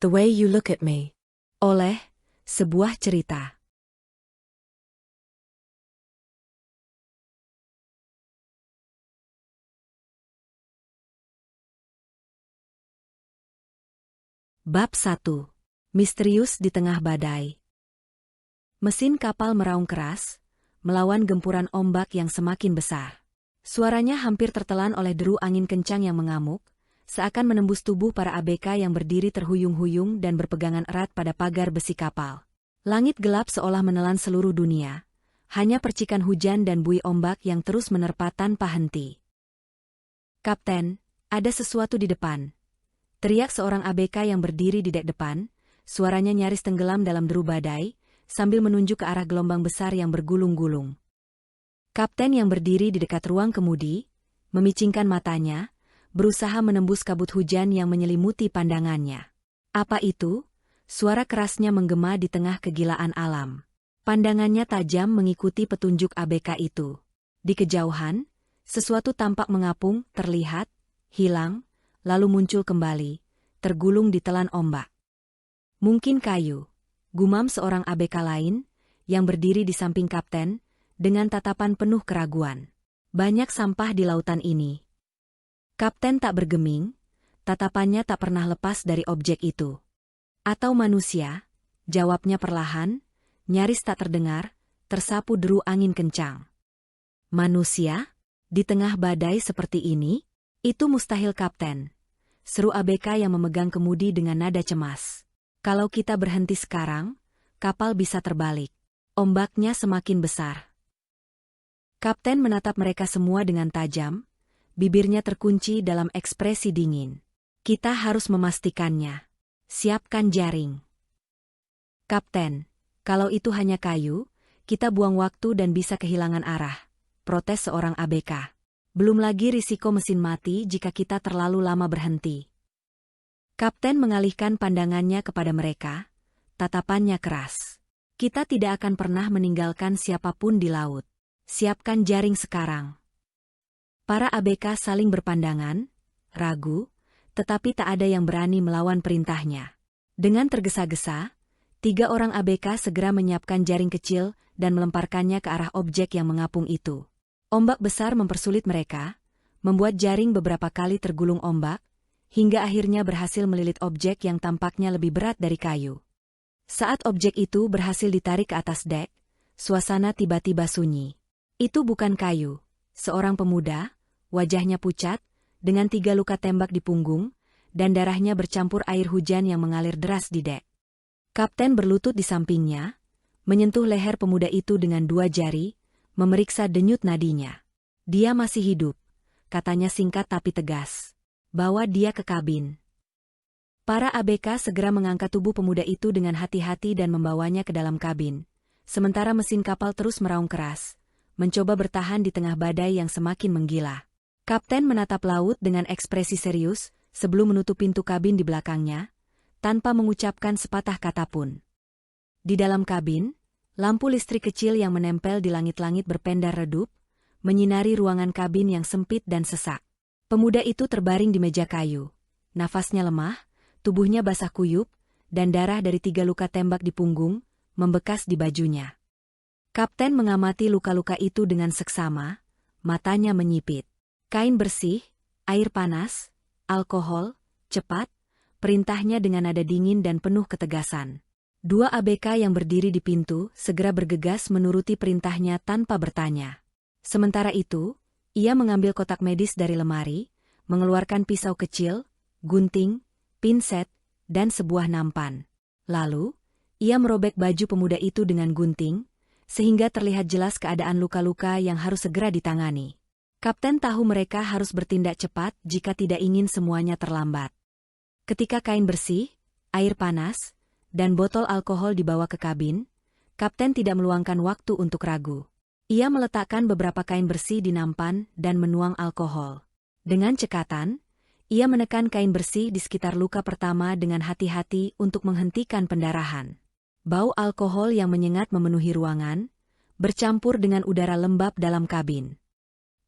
The Way You Look at Me. Oleh sebuah cerita. Bab 1. Misterius di tengah badai. Mesin kapal meraung keras, melawan gempuran ombak yang semakin besar. Suaranya hampir tertelan oleh deru angin kencang yang mengamuk, seakan menembus tubuh para ABK yang berdiri terhuyung-huyung dan berpegangan erat pada pagar besi kapal. Langit gelap seolah menelan seluruh dunia, hanya percikan hujan dan buih ombak yang terus menerpa tanpa henti. "Kapten, ada sesuatu di depan," teriak seorang ABK yang berdiri di dek depan, suaranya nyaris tenggelam dalam deru badai, sambil menunjuk ke arah gelombang besar yang bergulung-gulung. Kapten yang berdiri di dekat ruang kemudi, memicingkan matanya, berusaha menembus kabut hujan yang menyelimuti pandangannya. Apa itu? Suara kerasnya menggema di tengah kegilaan alam. Pandangannya tajam mengikuti petunjuk ABK itu. Di kejauhan, sesuatu tampak mengapung, terlihat, hilang, lalu muncul kembali, tergulung di telan ombak. "Mungkin kayu," gumam seorang ABK lain, yang berdiri di samping kapten, dengan tatapan penuh keraguan. "Banyak sampah di lautan ini." Kapten tak bergeming, tatapannya tak pernah lepas dari objek itu. "Atau manusia?" jawabnya perlahan, nyaris tak terdengar, tersapu deru angin kencang. "Manusia? Di tengah badai seperti ini? Itu mustahil, Kapten," seru ABK yang memegang kemudi dengan nada cemas. "Kalau kita berhenti sekarang, kapal bisa terbalik. Ombaknya semakin besar." Kapten menatap mereka semua dengan tajam, bibirnya terkunci dalam ekspresi dingin. "Kita harus memastikannya. Siapkan jaring." "Kapten, kalau itu hanya kayu, kita buang waktu dan bisa kehilangan arah," protes seorang ABK. "Belum lagi risiko mesin mati jika kita terlalu lama berhenti." Kapten mengalihkan pandangannya kepada mereka, tatapannya keras. "Kita tidak akan pernah meninggalkan siapapun di laut. Siapkan jaring sekarang." Para ABK saling berpandangan, ragu, tetapi tak ada yang berani melawan perintahnya. Dengan tergesa-gesa, 3 orang ABK segera menyiapkan jaring kecil dan melemparkannya ke arah objek yang mengapung itu. Ombak besar mempersulit mereka, membuat jaring beberapa kali tergulung ombak, hingga akhirnya berhasil melilit objek yang tampaknya lebih berat dari kayu. Saat objek itu berhasil ditarik ke atas dek, suasana tiba-tiba sunyi. Itu bukan kayu. Seorang pemuda, wajahnya pucat, dengan 3 luka tembak di punggung, dan darahnya bercampur air hujan yang mengalir deras di dek. Kapten berlutut di sampingnya, menyentuh leher pemuda itu dengan 2 jari, memeriksa denyut nadinya. "Dia masih hidup," katanya singkat tapi tegas. "Bawa dia ke kabin." Para ABK segera mengangkat tubuh pemuda itu dengan hati-hati dan membawanya ke dalam kabin, sementara mesin kapal terus meraung keras, mencoba bertahan di tengah badai yang semakin menggila. Kapten menatap laut dengan ekspresi serius, sebelum menutup pintu kabin di belakangnya, tanpa mengucapkan sepatah kata pun. Di dalam kabin, lampu listrik kecil yang menempel di langit-langit berpendar redup, menyinari ruangan kabin yang sempit dan sesak. Pemuda itu terbaring di meja kayu. Nafasnya lemah, tubuhnya basah kuyup, dan darah dari 3 luka tembak di punggung, membekas di bajunya. Kapten mengamati luka-luka itu dengan seksama, matanya menyipit. "Kain bersih, air panas, alkohol, cepat," perintahnya dengan nada dingin dan penuh ketegasan. 2 ABK yang berdiri di pintu segera bergegas menuruti perintahnya tanpa bertanya. Sementara itu, ia mengambil kotak medis dari lemari, mengeluarkan pisau kecil, gunting, pinset, dan sebuah nampan. Lalu, ia merobek baju pemuda itu dengan gunting, sehingga terlihat jelas keadaan luka-luka yang harus segera ditangani. Kapten tahu mereka harus bertindak cepat jika tidak ingin semuanya terlambat. Ketika kain bersih, air panas, dan botol alkohol dibawa ke kabin, Kapten tidak meluangkan waktu untuk ragu. Ia meletakkan beberapa kain bersih di nampan dan menuang alkohol. Dengan cekatan, ia menekan kain bersih di sekitar luka pertama dengan hati-hati untuk menghentikan pendarahan. Bau alkohol yang menyengat memenuhi ruangan, bercampur dengan udara lembab dalam kabin.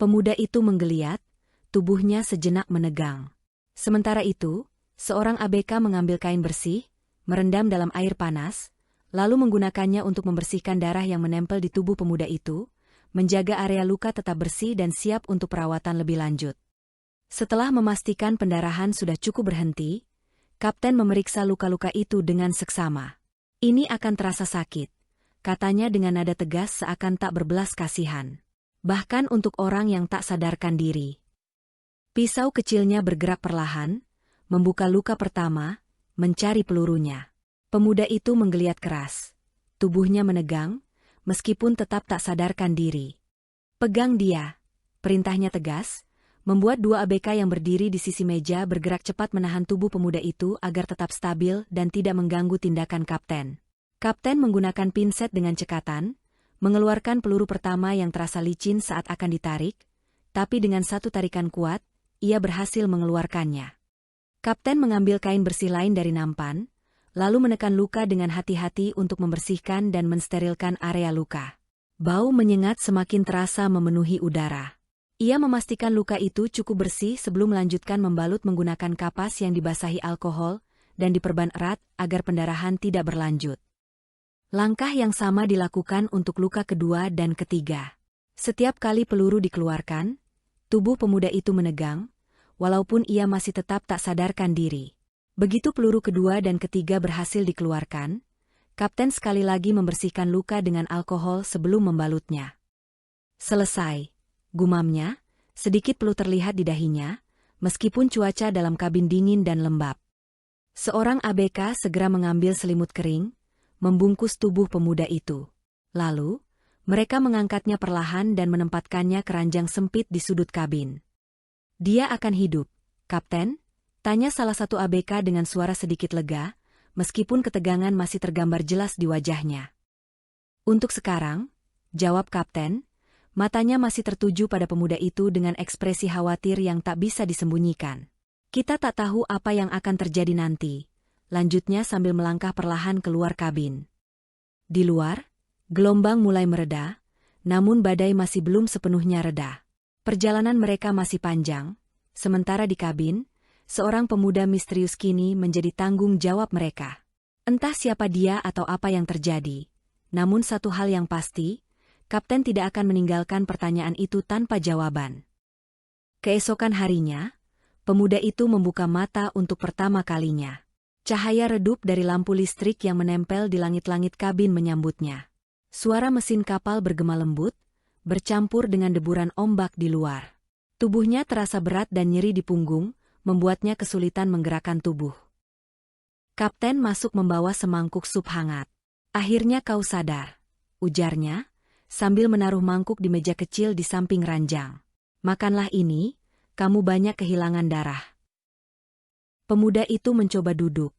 Pemuda itu menggeliat, tubuhnya sejenak menegang. Sementara itu, Seorang ABK mengambil kain bersih, merendam dalam air panas, lalu menggunakannya untuk membersihkan darah yang menempel di tubuh pemuda itu, menjaga area luka tetap bersih dan siap untuk perawatan lebih lanjut. Setelah memastikan pendarahan sudah cukup berhenti, Kapten memeriksa luka-luka itu dengan seksama. "Ini akan terasa sakit," katanya dengan nada tegas seakan tak berbelas kasihan. "Bahkan untuk orang yang tak sadarkan diri." Pisau kecilnya bergerak perlahan, membuka luka pertama, mencari pelurunya. Pemuda itu menggeliat keras. Tubuhnya menegang, meskipun tetap tak sadarkan diri. "Pegang dia," perintahnya tegas, membuat dua ABK yang berdiri di sisi meja bergerak cepat menahan tubuh pemuda itu agar tetap stabil dan tidak mengganggu tindakan Kapten. Kapten menggunakan pinset dengan cekatan, mengeluarkan peluru pertama yang terasa licin saat akan ditarik, tapi dengan satu tarikan kuat, ia berhasil mengeluarkannya. Kapten mengambil kain bersih lain dari nampan, lalu menekan luka dengan hati-hati untuk membersihkan dan mensterilkan area luka. Bau menyengat semakin terasa memenuhi udara. Ia memastikan luka itu cukup bersih sebelum melanjutkan membalut menggunakan kapas yang dibasahi alkohol dan diperban erat agar pendarahan tidak berlanjut. Langkah yang sama dilakukan untuk luka kedua dan ketiga. Setiap kali peluru dikeluarkan, tubuh pemuda itu menegang, walaupun ia masih tetap tak sadarkan diri. Begitu peluru kedua dan ketiga berhasil dikeluarkan, Kapten sekali lagi membersihkan luka dengan alkohol sebelum membalutnya. "Selesai," gumamnya, sedikit peluh terlihat di dahinya, meskipun cuaca dalam kabin dingin dan lembab. Seorang ABK segera mengambil selimut kering, membungkus tubuh pemuda itu. Lalu, mereka mengangkatnya perlahan dan menempatkannya ke ranjang sempit di sudut kabin. "Dia akan hidup, Kapten?" tanya salah satu ABK dengan suara sedikit lega, meskipun ketegangan masih tergambar jelas di wajahnya. "Untuk sekarang," jawab Kapten, matanya masih tertuju pada pemuda itu dengan ekspresi khawatir yang tak bisa disembunyikan. "Kita tak tahu apa yang akan terjadi nanti," lanjutnya sambil melangkah perlahan keluar kabin. Di luar, gelombang mulai mereda, namun badai masih belum sepenuhnya reda. Perjalanan mereka masih panjang, sementara di kabin, seorang pemuda misterius kini menjadi tanggung jawab mereka. Entah siapa dia atau apa yang terjadi, namun satu hal yang pasti, Kapten tidak akan meninggalkan pertanyaan itu tanpa jawaban. Keesokan harinya, pemuda itu membuka mata untuk pertama kalinya. Cahaya redup dari lampu listrik yang menempel di langit-langit kabin menyambutnya. Suara mesin kapal bergema lembut, bercampur dengan deburan ombak di luar. Tubuhnya terasa berat dan nyeri di punggung, membuatnya kesulitan menggerakkan tubuh. Kapten masuk membawa semangkuk sup hangat. "Akhirnya kau sadar," ujarnya, sambil menaruh mangkuk di meja kecil di samping ranjang. "Makanlah ini, kamu banyak kehilangan darah." Pemuda itu mencoba duduk,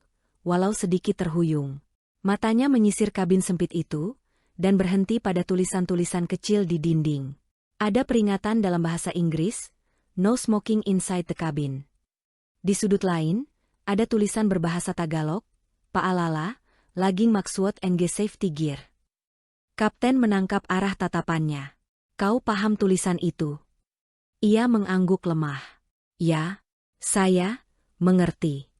walau sedikit terhuyung. Matanya menyisir kabin sempit itu, dan berhenti pada tulisan-tulisan kecil di dinding. Ada peringatan dalam bahasa Inggris, "No smoking inside the cabin." Di sudut lain, ada tulisan berbahasa Tagalog, "Paalala, laging magsuot ng safety gear." Kapten menangkap arah tatapannya. "Kau paham tulisan itu?" Ia mengangguk lemah. "Ya, saya mengerti."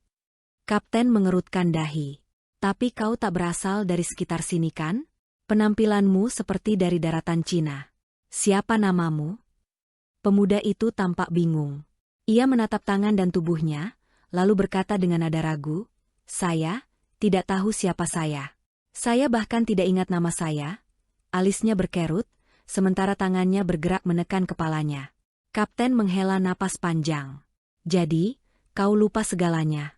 Kapten mengerutkan dahi. "Tapi kau tak berasal dari sekitar sini kan? Penampilanmu seperti dari daratan Cina. Siapa namamu?" Pemuda itu tampak bingung. Ia menatap tangan dan tubuhnya, lalu berkata dengan nada ragu, "Saya tidak tahu siapa saya. Saya bahkan tidak ingat nama saya." Alisnya berkerut, sementara tangannya bergerak menekan kepalanya. Kapten menghela napas panjang. "Jadi, kau lupa segalanya?"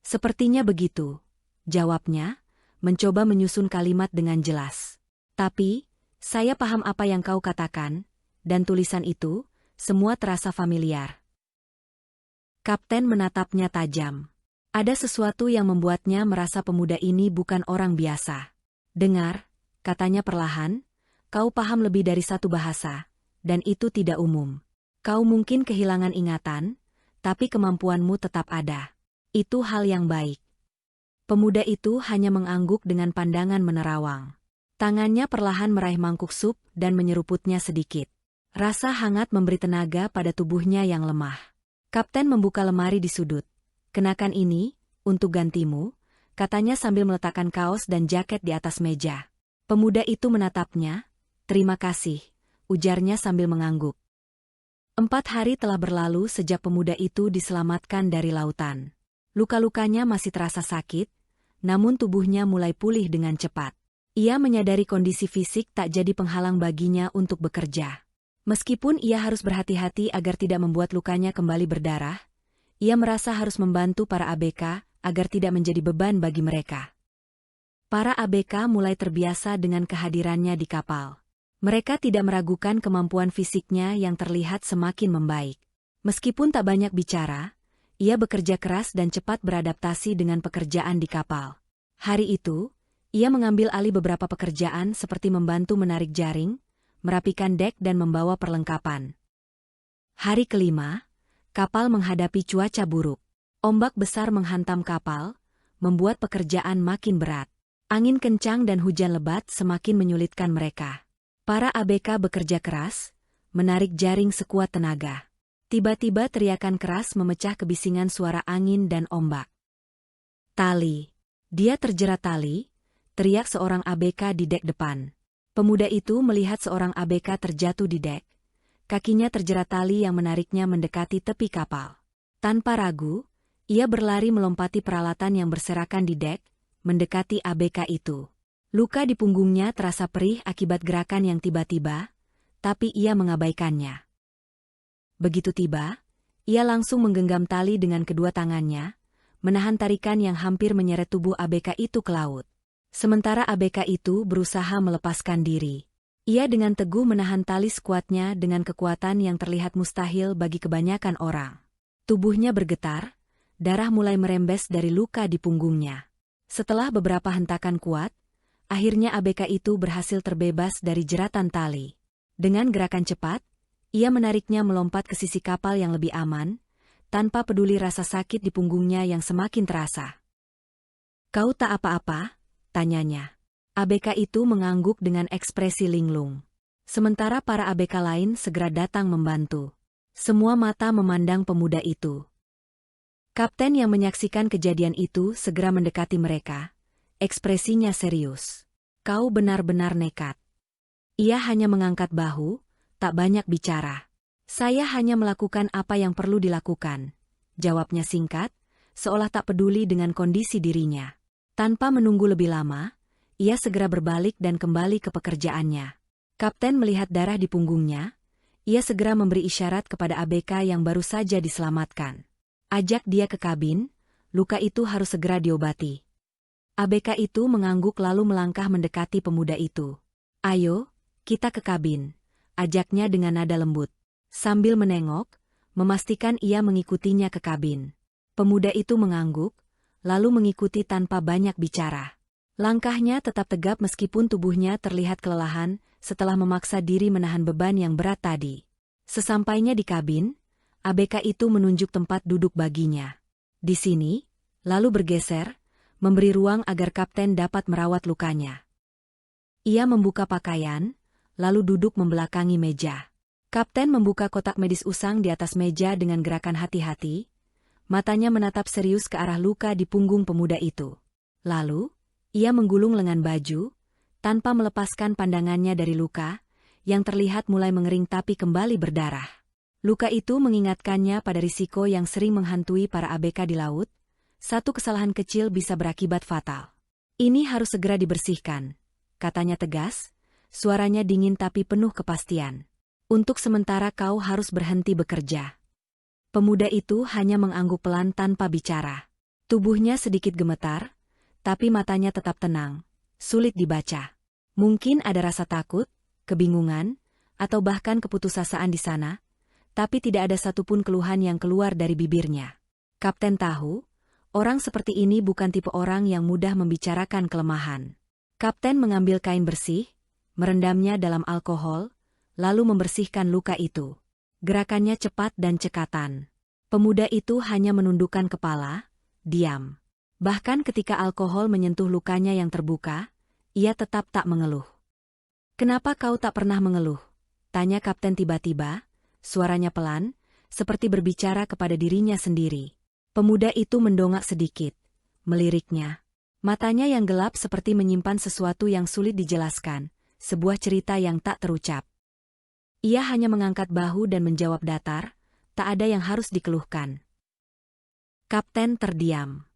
"Sepertinya begitu," jawabnya, mencoba menyusun kalimat dengan jelas. "Tapi, saya paham apa yang kau katakan, dan tulisan itu, semua terasa familiar." Kapten menatapnya tajam. Ada sesuatu yang membuatnya merasa pemuda ini bukan orang biasa. "Dengar," katanya perlahan, "kau paham lebih dari satu bahasa, dan itu tidak umum. Kau mungkin kehilangan ingatan, tapi kemampuanmu tetap ada. Itu hal yang baik." Pemuda itu hanya mengangguk dengan pandangan menerawang. Tangannya perlahan meraih mangkuk sup dan menyeruputnya sedikit. Rasa hangat memberi tenaga pada tubuhnya yang lemah. Kapten membuka lemari di sudut. Kenakan ini, untuk gantimu, katanya sambil meletakkan kaos dan jaket di atas meja. Pemuda itu menatapnya. Terima kasih, ujarnya sambil mengangguk. 4 hari telah berlalu sejak pemuda itu diselamatkan dari lautan. Luka-lukanya masih terasa sakit, namun tubuhnya mulai pulih dengan cepat. Ia menyadari kondisi fisik tak jadi penghalang baginya untuk bekerja. Meskipun ia harus berhati-hati agar tidak membuat lukanya kembali berdarah, ia merasa harus membantu para ABK agar tidak menjadi beban bagi mereka. Para ABK mulai terbiasa dengan kehadirannya di kapal. Mereka tidak meragukan kemampuan fisiknya yang terlihat semakin membaik. Meskipun tak banyak bicara, ia bekerja keras dan cepat beradaptasi dengan pekerjaan di kapal. Hari itu, ia mengambil alih beberapa pekerjaan seperti membantu menarik jaring, merapikan dek dan membawa perlengkapan. Hari kelima, kapal menghadapi cuaca buruk. Ombak besar menghantam kapal, membuat pekerjaan makin berat. Angin kencang dan hujan lebat semakin menyulitkan mereka. Para ABK bekerja keras, menarik jaring sekuat tenaga. Tiba-tiba teriakan keras memecah kebisingan suara angin dan ombak. Tali. Dia terjerat tali, teriak seorang ABK di dek depan. Pemuda itu melihat seorang ABK terjatuh di dek. Kakinya terjerat tali yang menariknya mendekati tepi kapal. Tanpa ragu, ia berlari melompati peralatan yang berserakan di dek, mendekati ABK itu. Luka di punggungnya terasa perih akibat gerakan yang tiba-tiba, tapi ia mengabaikannya. Begitu tiba, ia langsung menggenggam tali dengan kedua tangannya, menahan tarikan yang hampir menyeret tubuh ABK itu ke laut. Sementara ABK itu berusaha melepaskan diri. Ia dengan teguh menahan tali sekuatnya dengan kekuatan yang terlihat mustahil bagi kebanyakan orang. Tubuhnya bergetar, darah mulai merembes dari luka di punggungnya. Setelah beberapa hentakan kuat, akhirnya ABK itu berhasil terbebas dari jeratan tali. Dengan gerakan cepat, ia menariknya melompat ke sisi kapal yang lebih aman, tanpa peduli rasa sakit di punggungnya yang semakin terasa. "Kau tak apa-apa?" tanyanya. ABK itu mengangguk dengan ekspresi linglung. Sementara para ABK lain segera datang membantu. Semua mata memandang pemuda itu. Kapten yang menyaksikan kejadian itu segera mendekati mereka. Ekspresinya serius. "Kau benar-benar nekat." Ia hanya mengangkat bahu, tak banyak bicara. "Saya hanya melakukan apa yang perlu dilakukan," jawabnya singkat, seolah tak peduli dengan kondisi dirinya. Tanpa menunggu lebih lama, ia segera berbalik dan kembali ke pekerjaannya. Kapten melihat darah di punggungnya, ia segera memberi isyarat kepada ABK yang baru saja diselamatkan. "Ajak dia ke kabin, luka itu harus segera diobati." ABK itu mengangguk lalu melangkah mendekati pemuda itu. "Ayo, kita ke kabin," ajaknya dengan nada lembut. Sambil menengok, memastikan ia mengikutinya ke kabin. Pemuda itu mengangguk, lalu mengikuti tanpa banyak bicara. Langkahnya tetap tegap meskipun tubuhnya terlihat kelelahan setelah memaksa diri menahan beban yang berat tadi. Sesampainya di kabin, ABK itu menunjuk tempat duduk baginya. Di sini, lalu bergeser, memberi ruang agar kapten dapat merawat lukanya. Ia membuka pakaian, lalu duduk membelakangi meja. Kapten membuka kotak medis usang di atas meja dengan gerakan hati-hati, matanya menatap serius ke arah luka di punggung pemuda itu. Lalu, ia menggulung lengan baju, tanpa melepaskan pandangannya dari luka, yang terlihat mulai mengering tapi kembali berdarah. Luka itu mengingatkannya pada risiko yang sering menghantui para ABK di laut. Satu kesalahan kecil bisa berakibat fatal. "Ini harus segera dibersihkan," katanya tegas, suaranya dingin tapi penuh kepastian. "Untuk sementara kau harus berhenti bekerja." Pemuda itu hanya mengangguk pelan tanpa bicara. Tubuhnya sedikit gemetar, tapi matanya tetap tenang, sulit dibaca. Mungkin ada rasa takut, kebingungan, atau bahkan keputusasaan di sana, tapi tidak ada satupun keluhan yang keluar dari bibirnya. Kapten tahu, orang seperti ini bukan tipe orang yang mudah membicarakan kelemahan. Kapten mengambil kain bersih, merendamnya dalam alkohol, lalu membersihkan luka itu. Gerakannya cepat dan cekatan. Pemuda itu hanya menundukkan kepala, diam. Bahkan ketika alkohol menyentuh lukanya yang terbuka, ia tetap tak mengeluh. "Kenapa kau tak pernah mengeluh?" tanya kapten tiba-tiba, suaranya pelan, seperti berbicara kepada dirinya sendiri. Pemuda itu mendongak sedikit, meliriknya. Matanya yang gelap seperti menyimpan sesuatu yang sulit dijelaskan, sebuah cerita yang tak terucap. Ia hanya mengangkat bahu dan menjawab datar, tak ada yang harus dikeluhkan. Kapten terdiam.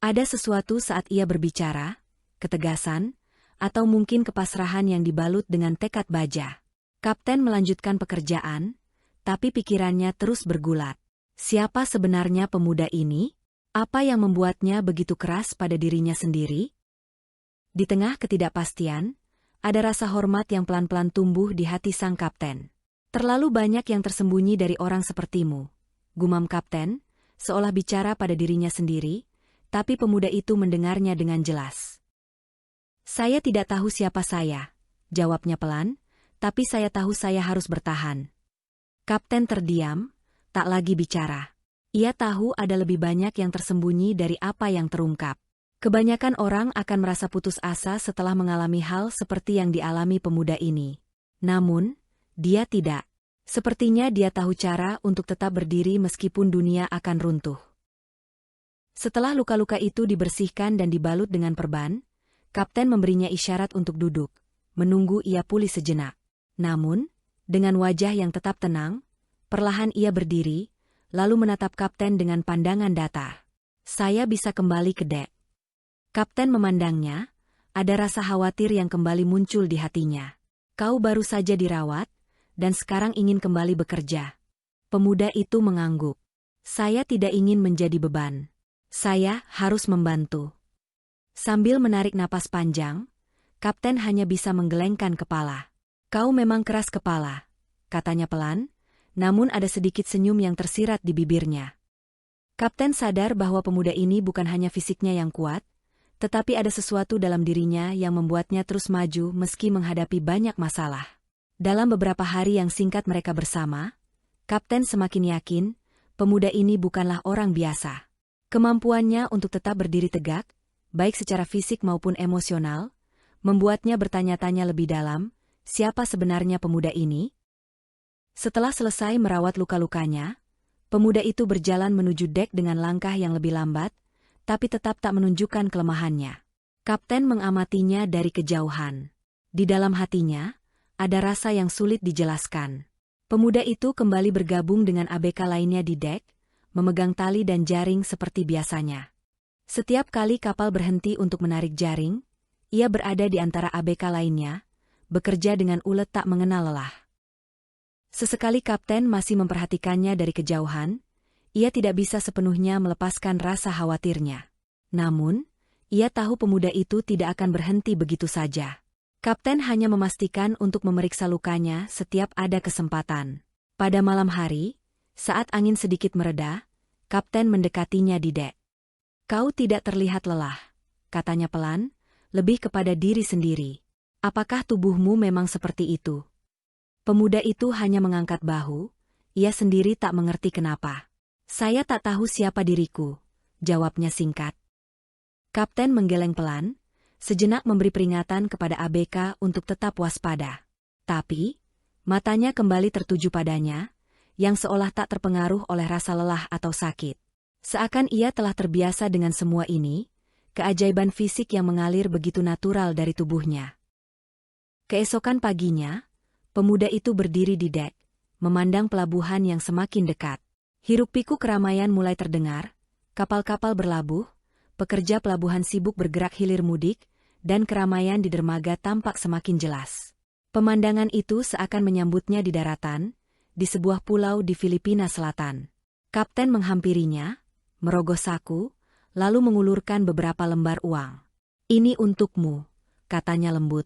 Ada sesuatu saat ia berbicara, ketegasan, atau mungkin kepasrahan yang dibalut dengan tekad baja. Kapten melanjutkan pekerjaan, tapi pikirannya terus bergulat. Siapa sebenarnya pemuda ini? Apa yang membuatnya begitu keras pada dirinya sendiri? Di tengah ketidakpastian, ada rasa hormat yang pelan-pelan tumbuh di hati sang kapten. Terlalu banyak yang tersembunyi dari orang sepertimu, gumam kapten, seolah bicara pada dirinya sendiri, tapi pemuda itu mendengarnya dengan jelas. Saya tidak tahu siapa saya, jawabnya pelan, tapi saya tahu saya harus bertahan. Kapten terdiam, tak lagi bicara. Ia tahu ada lebih banyak yang tersembunyi dari apa yang terungkap. Kebanyakan orang akan merasa putus asa setelah mengalami hal seperti yang dialami pemuda ini. Namun, dia tidak. Sepertinya dia tahu cara untuk tetap berdiri meskipun dunia akan runtuh. Setelah luka-luka itu dibersihkan dan dibalut dengan perban, kapten memberinya isyarat untuk duduk, menunggu ia pulih sejenak. Namun, dengan wajah yang tetap tenang, perlahan ia berdiri, lalu menatap kapten dengan pandangan datar. Saya bisa kembali ke dek. Kapten memandangnya, ada rasa khawatir yang kembali muncul di hatinya. Kau baru saja dirawat, dan sekarang ingin kembali bekerja. Pemuda itu mengangguk. Saya tidak ingin menjadi beban. Saya harus membantu. Sambil menarik napas panjang, kapten hanya bisa menggelengkan kepala. Kau memang keras kepala, katanya pelan, namun ada sedikit senyum yang tersirat di bibirnya. Kapten sadar bahwa pemuda ini bukan hanya fisiknya yang kuat, tetapi ada sesuatu dalam dirinya yang membuatnya terus maju meski menghadapi banyak masalah. Dalam beberapa hari yang singkat mereka bersama, kapten semakin yakin, pemuda ini bukanlah orang biasa. Kemampuannya untuk tetap berdiri tegak, baik secara fisik maupun emosional, membuatnya bertanya-tanya lebih dalam, siapa sebenarnya pemuda ini? Setelah selesai merawat luka-lukanya, pemuda itu berjalan menuju dek dengan langkah yang lebih lambat, tapi tetap tak menunjukkan kelemahannya. Kapten mengamatinya dari kejauhan. Di dalam hatinya, ada rasa yang sulit dijelaskan. Pemuda itu kembali bergabung dengan ABK lainnya di dek, memegang tali dan jaring seperti biasanya. Setiap kali kapal berhenti untuk menarik jaring, ia berada di antara ABK lainnya, bekerja dengan ulet tak mengenal lelah. Sesekali kapten masih memperhatikannya dari kejauhan, ia tidak bisa sepenuhnya melepaskan rasa khawatirnya. Namun, ia tahu pemuda itu tidak akan berhenti begitu saja. Kapten hanya memastikan untuk memeriksa lukanya setiap ada kesempatan. Pada malam hari, saat angin sedikit mereda, kapten mendekatinya di dek. Kau tidak terlihat lelah, katanya pelan, lebih kepada diri sendiri. Apakah tubuhmu memang seperti itu? Pemuda itu hanya mengangkat bahu, ia sendiri tak mengerti kenapa. Saya tak tahu siapa diriku, jawabnya singkat. Kapten menggeleng pelan, sejenak memberi peringatan kepada ABK untuk tetap waspada. Tapi, matanya kembali tertuju padanya, yang seolah tak terpengaruh oleh rasa lelah atau sakit. Seakan ia telah terbiasa dengan semua ini, keajaiban fisik yang mengalir begitu natural dari tubuhnya. Keesokan paginya, pemuda itu berdiri di dek, memandang pelabuhan yang semakin dekat. Hiruk-pikuk keramaian mulai terdengar, kapal-kapal berlabuh, pekerja pelabuhan sibuk bergerak hilir mudik, dan keramaian di dermaga tampak semakin jelas. Pemandangan itu seakan menyambutnya di daratan, di sebuah pulau di Filipina Selatan. Kapten menghampirinya, merogoh saku, lalu mengulurkan beberapa lembar uang. Ini untukmu, katanya lembut.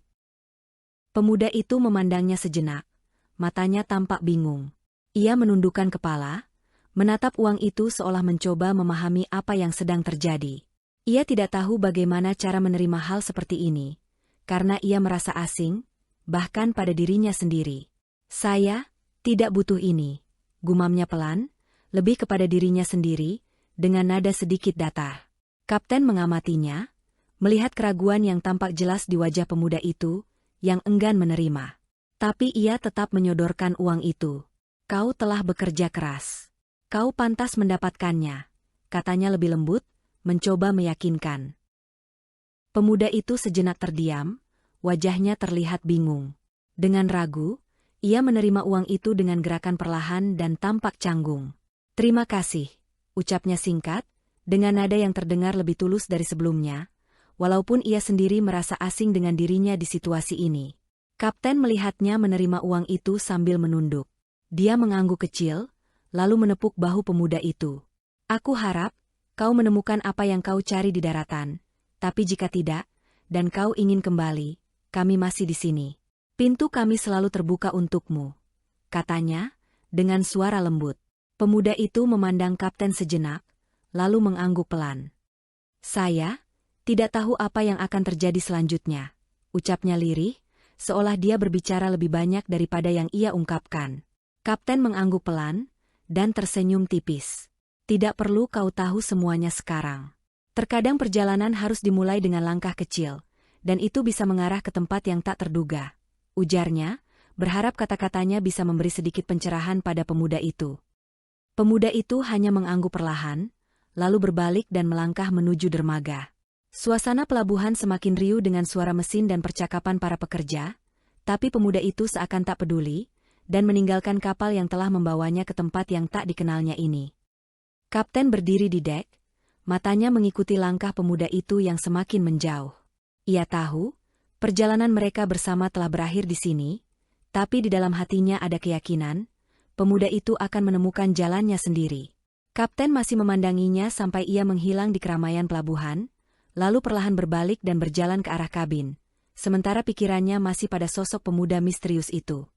Pemuda itu memandangnya sejenak, matanya tampak bingung. Ia menundukkan kepala, menatap uang itu seolah mencoba memahami apa yang sedang terjadi. Ia tidak tahu bagaimana cara menerima hal seperti ini, karena ia merasa asing, bahkan pada dirinya sendiri. Saya tidak butuh ini, gumamnya pelan, lebih kepada dirinya sendiri, dengan nada sedikit datar. Kapten mengamatinya, melihat keraguan yang tampak jelas di wajah pemuda itu, yang enggan menerima. Tapi ia tetap menyodorkan uang itu. Kau telah bekerja keras. Kau pantas mendapatkannya, katanya lebih lembut, mencoba meyakinkan. Pemuda itu sejenak terdiam, wajahnya terlihat bingung. Dengan ragu, ia menerima uang itu dengan gerakan perlahan dan tampak canggung. "Terima kasih," ucapnya singkat, dengan nada yang terdengar lebih tulus dari sebelumnya, walaupun ia sendiri merasa asing dengan dirinya di situasi ini. Kapten melihatnya menerima uang itu sambil menunduk. Dia mengangguk kecil, lalu menepuk bahu pemuda itu. "Aku harap kau menemukan apa yang kau cari di daratan, tapi jika tidak, dan kau ingin kembali, kami masih di sini. Pintu kami selalu terbuka untukmu," katanya, dengan suara lembut. Pemuda itu memandang kapten sejenak, lalu mengangguk pelan. "Saya tidak tahu apa yang akan terjadi selanjutnya," ucapnya lirih, seolah dia berbicara lebih banyak daripada yang ia ungkapkan. Kapten mengangguk pelan, dan tersenyum tipis. "Tidak perlu kau tahu semuanya sekarang. Terkadang perjalanan harus dimulai dengan langkah kecil, dan itu bisa mengarah ke tempat yang tak terduga," ujarnya, berharap kata-katanya bisa memberi sedikit pencerahan pada pemuda itu. Pemuda itu hanya mengangguk perlahan, lalu berbalik dan melangkah menuju dermaga. Suasana pelabuhan semakin riuh dengan suara mesin dan percakapan para pekerja, tapi pemuda itu seakan tak peduli, dan meninggalkan kapal yang telah membawanya ke tempat yang tak dikenalnya ini. Kapten berdiri di dek, matanya mengikuti langkah pemuda itu yang semakin menjauh. Ia tahu, perjalanan mereka bersama telah berakhir di sini, tapi di dalam hatinya ada keyakinan, pemuda itu akan menemukan jalannya sendiri. Kapten masih memandanginya sampai ia menghilang di keramaian pelabuhan, lalu perlahan berbalik dan berjalan ke arah kabin, sementara pikirannya masih pada sosok pemuda misterius itu.